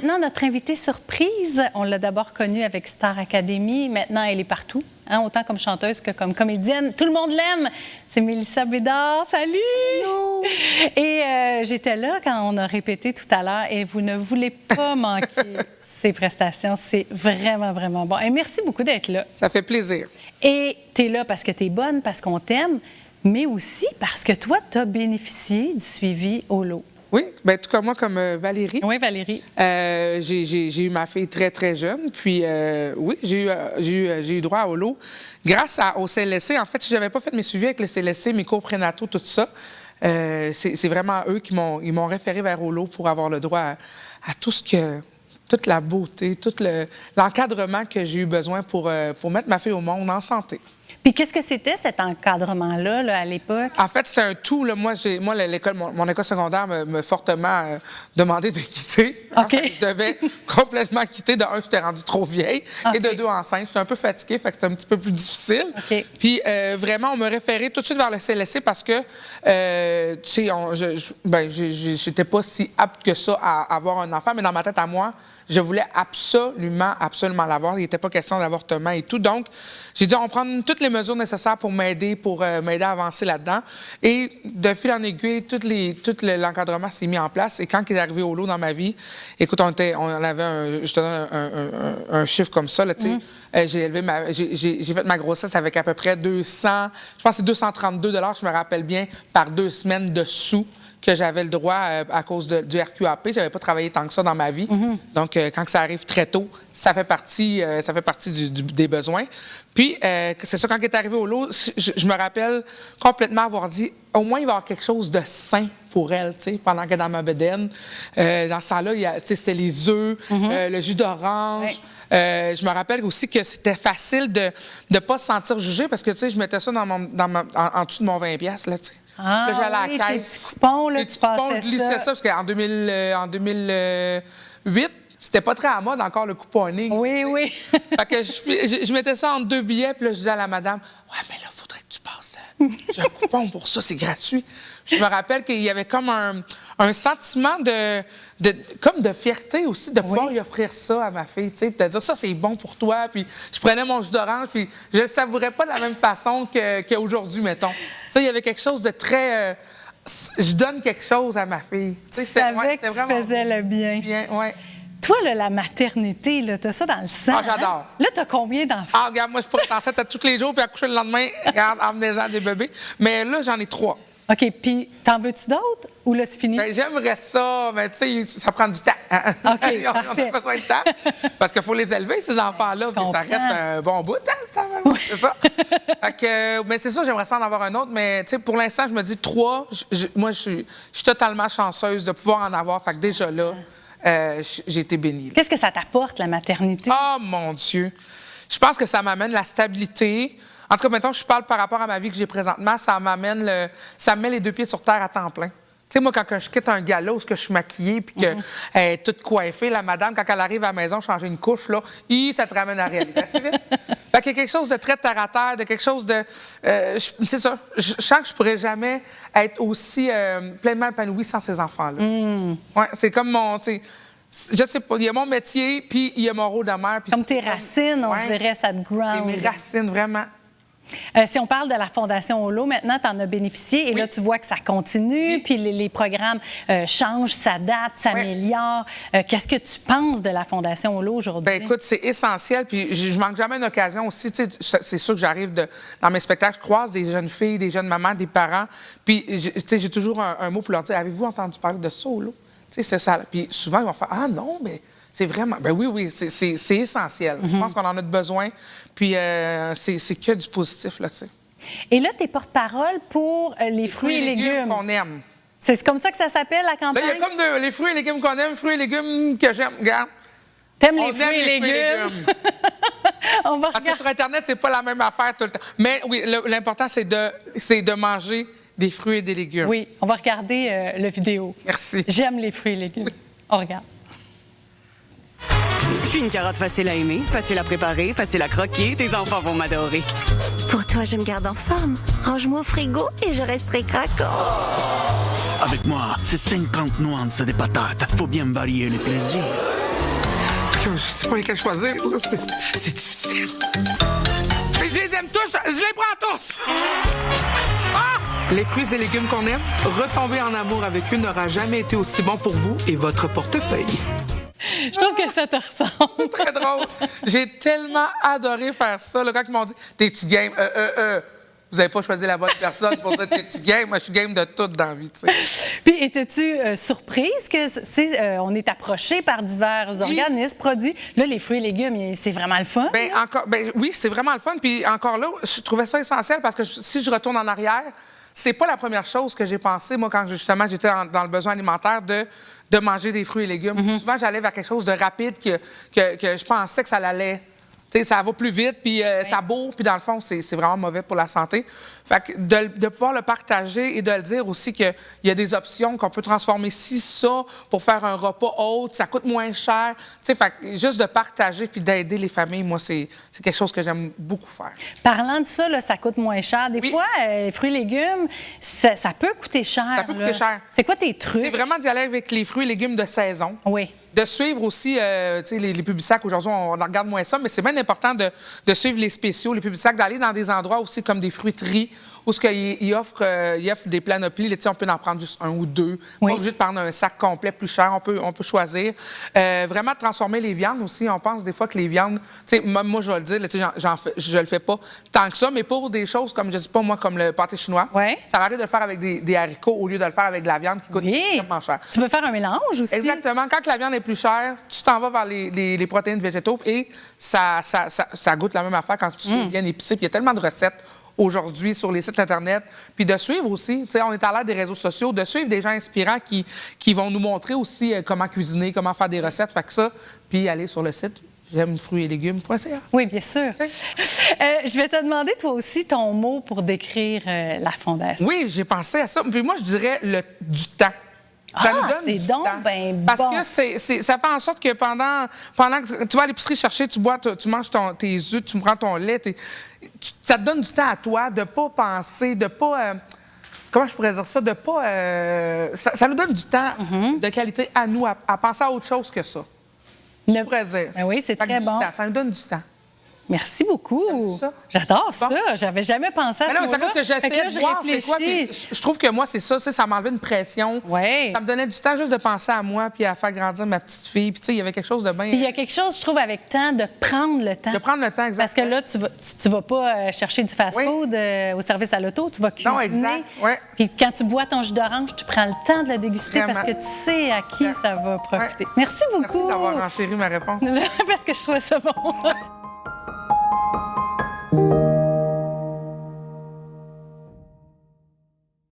maintenant, notre invitée surprise, on l'a d'abord connue avec Star Academy. Maintenant, elle est partout, hein, autant comme chanteuse que comme comédienne. Tout le monde l'aime. C'est Mélissa Bédard. Salut! Hello. Et j'étais là quand on a répété tout à l'heure et vous ne voulez pas manquer ces prestations. C'est vraiment, vraiment bon. Et merci beaucoup d'être là. Ça fait plaisir. Et tu es là parce que tu es bonne, parce qu'on t'aime, mais aussi parce que toi, tu as bénéficié du suivi au lot. Oui, bien, tout comme moi, comme Valérie. Oui, Valérie. J'ai eu ma fille très, très jeune. Puis, oui, j'ai eu droit au lot. Grâce au CLSC, en fait, si je n'avais pas fait mes suivis avec le CLSC, mes cours prénataux, tout ça, c'est vraiment eux qui m'ont référé vers au lot pour avoir le droit à tout ce que... toute la beauté, tout l'encadrement que j'ai eu besoin pour mettre ma fille au monde en santé. Puis qu'est-ce que c'était cet encadrement-là là, à l'époque? En fait, c'était un tout. Là. Moi, l'école, mon école secondaire m'a fortement demandé de quitter. OK. En fait, je devais complètement quitter. De un, j'étais rendue trop vieille. Okay. Et de deux, enceinte. J'étais un peu fatiguée, fait que c'était un petit peu plus difficile. Okay. Puis vraiment, on me référait tout de suite vers le CLSC parce que, tu sais, j'étais pas si apte que ça à avoir un enfant, mais dans ma tête à moi, je voulais absolument l'avoir. Il n'était pas question d'avortement et tout. Donc, j'ai dit, on prend toutes les mesures nécessaires pour m'aider à avancer là-dedans. Et de fil en aiguille, tout l'encadrement s'est mis en place. Et quand il est arrivé au lot dans ma vie, écoute, on avait je te donne un chiffre comme ça, là, tu sais. J'ai fait ma grossesse avec à peu près 200, je pense que c'est 232 $, je me rappelle bien, par 2 semaines de sous que j'avais le droit à cause du RQAP. Je n'avais pas travaillé tant que ça dans ma vie. Donc, quand ça arrive très tôt, ça fait partie des besoins. Puis, c'est ça, quand il est arrivé au lot, je me rappelle complètement avoir dit, au moins, il va y avoir quelque chose de sain pour elle, tu sais, pendant qu'elle est dans ma bedaine. Dans ce temps-là, c'était les œufs, le jus d'orange. Ouais. Je me rappelle aussi que c'était facile de ne pas se sentir jugée parce que, tu sais, je mettais ça en dessous de mon 20$, là, tu sais. Ah, là, j'allais à la caisse. Tes coupons, là, tu passais je lissais ça parce qu'en 2008, c'était pas très à mode encore le couponing. Oui, oui. Fait que je mettais ça entre 2 billets, puis là, je disais à la madame, « Ouais, mais là, il faudrait que tu passes. J'ai un coupon pour ça, c'est gratuit. » Je me rappelle qu'il y avait comme un sentiment comme de fierté aussi de pouvoir lui offrir ça à ma fille, tu sais, puis de dire ça, c'est bon pour toi. Puis je prenais mon jus d'orange, puis je le savourais pas de la même façon qu'aujourd'hui, mettons. Tu sais, il y avait quelque chose de très... je donne quelque chose à ma fille. Tu savais que tu faisais le bien. Ouais. Toi, là, la maternité, tu as ça dans le sang. Ah, j'adore. Hein? Là, tu as combien d'enfants? Ah, regarde, moi, je pourrais être enceinte à tous les jours puis accoucher le lendemain, regarde, en venant des bébés. Mais là, j'en ai 3. OK, puis t'en veux-tu d'autres ou là, c'est fini? Bien, j'aimerais ça, mais tu sais, ça prend du temps. OK, parfait. On a besoin de temps parce qu'il faut les élever, ces enfants-là, puis ça reste un bon bout de temps, c'est ça. Fait que, mais c'est ça, j'aimerais ça en avoir un autre, mais tu sais, pour l'instant, je me dis 3. Moi, je suis totalement chanceuse de pouvoir en avoir. Fait que déjà là, j'ai été bénie. Là. Qu'est-ce que ça t'apporte, la maternité? Oh, mon Dieu! Je pense que ça m'amène la stabilité. En tout cas, maintenant, je parle par rapport à ma vie que j'ai présentement, ça me met les 2 pieds sur terre à temps plein. Tu sais, moi, quand je quitte un gala où je suis maquillée puis qu'elle est toute coiffée, la madame, quand elle arrive à la maison, changer une couche, là, ça te ramène à la réalité assez vite. Fait qu'il y a quelque chose de très terre-à-terre, de quelque chose de... c'est ça. Je sens que je pourrais jamais être aussi pleinement épanouie sans ces enfants-là. Ouais, c'est comme je sais pas, il y a mon métier, puis il y a mon rôle de mère. Comme tes racines, on dirait, ça te ground. C'est mes racines, vraiment. Si on parle de la Fondation Holo, maintenant, tu en as bénéficié et là, tu vois que ça continue, puis les programmes changent, s'adaptent, s'améliorent. Qu'est-ce que tu penses de la Fondation Holo aujourd'hui? Bien, écoute, c'est essentiel, puis je manque jamais une occasion aussi. C'est sûr que j'arrive dans mes spectacles, je croise des jeunes filles, des jeunes mamans, des parents, puis j'ai toujours un mot pour leur dire, avez-vous entendu parler de ça, Holo? C'est ça. Puis souvent, ils vont faire, ah non, mais... C'est vraiment... Ben oui, c'est essentiel. Je pense qu'on en a besoin. Puis c'est que du positif, là, tu sais. Et là, tu es porte-parole pour les fruits et légumes qu'on aime. C'est comme ça que ça s'appelle, la campagne? Il y a comme les fruits et légumes qu'on aime, fruits et légumes que j'aime. Regarde. T'aimes les fruits et légumes? On va Parce que sur Internet, c'est pas la même affaire tout le temps. Mais oui, l'important, c'est de manger des fruits et des légumes. Oui, on va regarder la vidéo. Merci. J'aime les fruits et légumes. Oui. On regarde. Je suis une carotte facile à aimer, facile à préparer, facile à croquer. Tes enfants vont m'adorer. Pour toi, je me garde en forme. Range-moi au frigo et je resterai craquante. Avec moi, c'est 50 nuances de patates. Faut bien varier les plaisirs. Je sais pas lesquels choisir, là. C'est difficile. Mais je les aime tous, je les prends tous! Ah! Les fruits et légumes qu'on aime, retomber en amour avec eux n'aura jamais été aussi bon pour vous et votre portefeuille. Je trouve que ça te ressemble. C'est très drôle. J'ai tellement adoré faire ça. Là, quand ils m'ont dit « T'es-tu game? Vous n'avez pas choisi la bonne personne pour dire « T'es-tu game? » Moi, je suis game de tout dans la vie, tu sais. Puis, étais-tu surprise que on est approché par divers organismes, produits? Là, les fruits et légumes, c'est vraiment le fun. Oui, c'est vraiment le fun. Puis encore là, je trouvais ça essentiel parce que si je retourne en arrière, c'est pas la première chose que j'ai pensé, moi, quand justement j'étais dans le besoin alimentaire de manger des fruits et légumes. Souvent, j'allais vers quelque chose de rapide que je pensais que ça allait. Tu sais, ça va plus vite, puis ça bourre, puis dans le fond, c'est vraiment mauvais pour la santé. Fait que de pouvoir le partager et de le dire aussi qu'il y a des options, qu'on peut transformer ça pour faire un repas autre, ça coûte moins cher. Tu sais, fait que juste de partager puis d'aider les familles, moi, c'est quelque chose que j'aime beaucoup faire. Parlant de ça, là, ça coûte moins cher. Des fois, les fruits et légumes, ça peut coûter cher. Ça peut coûter cher. C'est quoi tes trucs? C'est vraiment d'y aller avec les fruits et légumes de saison. Oui. De suivre aussi, tu sais, les Publisac, aujourd'hui, on regarde moins ça, mais c'est bien important de suivre les spéciaux, les Publisac, d'aller dans des endroits aussi comme des fruiteries, où ils offrent des panoplies. Là, on peut en prendre juste un ou deux. Oui. Pas obligé de prendre un sac complet plus cher. On peut choisir. Vraiment, transformer les viandes aussi. On pense des fois que les viandes... Tu sais, moi, je vais le dire, je le fais pas tant que ça, mais pour des choses comme, je sais pas moi, comme le pâté chinois, ça m'arrive de le faire avec des haricots au lieu de le faire avec de la viande qui coûte extrêmement cher. Tu peux faire un mélange aussi. Exactement. Quand la viande est plus chère, tu t'en vas vers les protéines végétaux et ça goûte la même affaire quand tu sais bien épicé. Puis il y a tellement de recettes aujourd'hui sur les sites Internet. Puis de suivre aussi, tu sais, on est à l'ère des réseaux sociaux, de suivre des gens inspirants qui vont nous montrer aussi comment cuisiner, comment faire des recettes. Fait que ça, puis aller sur le site j'aime-fruits-et-légumes.ca. Oui, bien sûr. Je vais te demander, toi aussi, ton mot pour décrire la Fondation. Oui, j'ai pensé à ça. Puis moi, je dirais du temps. Ça nous donne du temps. Parce que ça fait en sorte que pendant que tu vas à l'épicerie chercher, tu manges tes œufs, tu prends ton lait, ça te donne du temps à toi de ne pas penser, de pas... comment je pourrais dire ça? De pas... ça nous donne du temps de qualité à nous, à penser à autre chose que ça. Je pourrais dire. Ben oui, c'est très bon. Ça nous donne du temps. Merci beaucoup. J'adore ça. J'avais jamais pensé à ça. Non, mais c'est parce que j'essayais de voir c'est quoi. Je trouve que moi, c'est ça m'enlevait une pression. Oui. Ça me donnait du temps juste de penser à moi puis à faire grandir ma petite fille. Puis tu sais, il y avait quelque chose de bien... Il y a quelque chose, je trouve, avec temps, de prendre le temps. De prendre le temps, exactement. Parce que là, tu vas pas chercher du fast-food au service à l'auto, tu vas cuisiner. Non, exact. Oui. Puis quand tu bois ton jus d'orange, tu prends le temps de le déguster parce que tu sais à qui ça va profiter. Ouais. Merci beaucoup. Merci d'avoir enchéri ma réponse. Parce que je trouvais ça bon.